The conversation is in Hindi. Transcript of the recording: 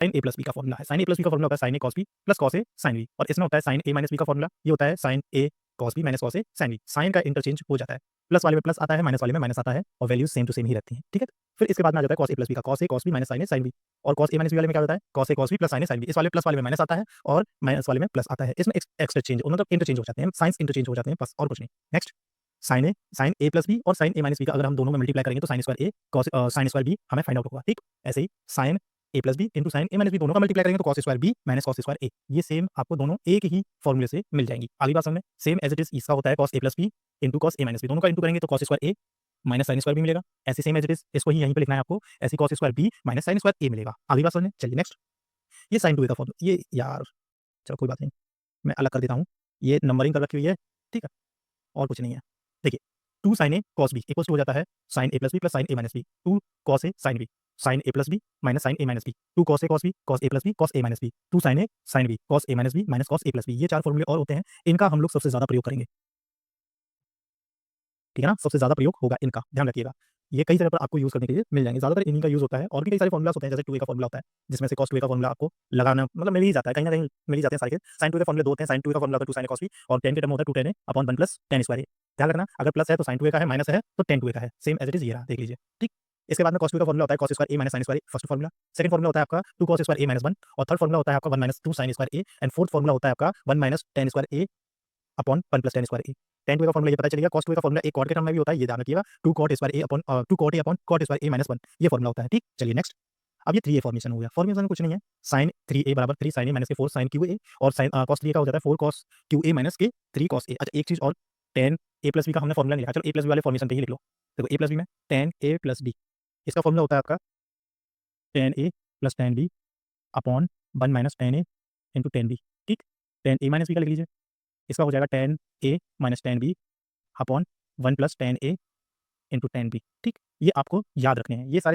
साइन ए प्लस बी का फॉर्मूला है। साइन ए प्लस बी का फॉर्मूला होता है sine A cos B plus cos A sine B, और इसमें होता है साइन ए माइनस बी का फॉर्मूला, ये होता है sine A cos B minus cos A sine B. Sign का इंटरचेंज हो जाता है, प्लस वाले में प्लस आता है, माइनस वाले में माइनस आता है, और वैल्यूज सेम टू सेम ही रहती हैं, ठीक है। फिर इसके बाद में आ जाता है कॉस ए प्लस बी का, cos A cos B minus sine A sine B, और कॉस ए माइनस बी वाले में क्या होता है, cos A cos B plus sine A sine B. इस वाले प्लस वाले में माइनस आता है और माइनस वाले में प्लस आता है, इसमें एक्सचेंज मतलब इंटरचेंज हो जाते हैं, साइंस इंटरचेंज हो जाते हैं, बस और कुछ नहीं। Next sine A plus B और साइन ए माइनस बी का अगर हम दोनों में मल्टीप्लाई करेंगे तो sine square A cos sine square B हमें फाइंड आउट होगा, ठीक। ऐसे ही sine A plus B into sine A minus B दोनों का मल्टीप्लाई करेंगे तो cos square B minus cos square A, ये सेम आपको दोनों एक ही फॉर्मूले से मिल जाएंगी। आगे बात समझ में, सेम एज इट इज इसका होता है cos A plus B into cos A minus B, दोनों का इंटू करेंगे तो cos square A minus sine square B मिलेगा। ऐसे सेम एज इट इज इसको ही यहीं पे लिखना है आपको, ऐसी cos square B minus sine square A मिलेगा। आगे बात समझ में, चलिए नेक्स्ट। ये साइन टू ए का फॉर्मूला, ये यार चलो कोई बात नहीं, मैं अलग कर देता हूँ, ये नंबरिंग कर रखी हुई है, ठीक है, और कुछ नहीं है। देखिए, two sine A cos B equal to हो जाता है sine A plus B plus sine A minus B, two cos A sine B sine A plus B minus sine A minus B, two cos B cos A plus B cos A minus B, two sine B cos A minus B minus cos A plus B. ये चार फॉर्मूले और होते हैं, इनका हम लोग सबसे ज्यादा प्रयोग करेंगे, ठीक है ना, सबसे ज्यादा प्रयोग होगा इनका, ध्यान रखिएगा। ये कई जगह पर आपको यूज करने के लिए मिल जाएंगे, ज्यादातर इन्हीं का यूज होता है। और भी कई सारे फॉर्मुलास होते हैं, जैसे टू ए का फॉर्मुला होता है, जिसमें से कॉस टू ए का फॉर्मुला आपको लगाना मतलब मिल ही जाता है, कहीं ना कहीं मिल ही जाते हैं सारे के। साइन टू के फॉर्मुले दो होते हैं, साइन टू का फॉर्मुला होता है टू साइन कॉस बी, और टेन के टर्म होता है two tan A upon one plus tan square A. ध्यान रखना, अगर प्लस है तो साइन टू का है, माइनस है तो टेन टू का है, सेम एज इट इज ये रहा, देख लीजिए, ठीक। इसके बाद में कॉस टू का फॉर्मुला होता है cos square A minus sine square A, first formula. Second formula होता है आपका two cos square A minus one, और थर्ड फॉर्मुला होता है आपका one minus two sine square A, and fourth formula होता है आपका one minus tan square A upon one plus tan square A. Tan two का फॉर्मुला ये पता चलेगा, कॉस टू का फॉर्मुला एक कॉट के टर्म में भी होता है, ये ध्यान रखिएगा, two cot square A upon two cot A upon cot square A minus one, ये फॉर्मुला होता है, ठीक। चलिए नेक्स्ट। अब ये थ्री ए फॉर्मेशन हो गया, फॉर्मेशन में कुछ नहीं है, साइन थ्री ए बराबर थ्री साइन ए माइनस के फोर साइन क्यू ए, और साइन कॉस थ्री का हो जाता है four cos Q A minus के थ्री कॉस ए। अच्छा एक चीज और, टेन ए प्लस बी का हमने फॉर्मुला लिखा, चलो ए प्लस बी वाले फॉर्मेशन पे ही लिख लो। देखो ए प्लस बी में टेन ए प्लस बी, इसका फॉर्मुला होता है आपका tan A plus tan B upon one minus tan A into tan B, ठीक। टेन ए माइनस बी का लिख लीजिए, इसका हो जाएगा tan A minus tan B upon one plus tan A into tan B, ठीक। ये आपको याद रखने हैं, ये सारे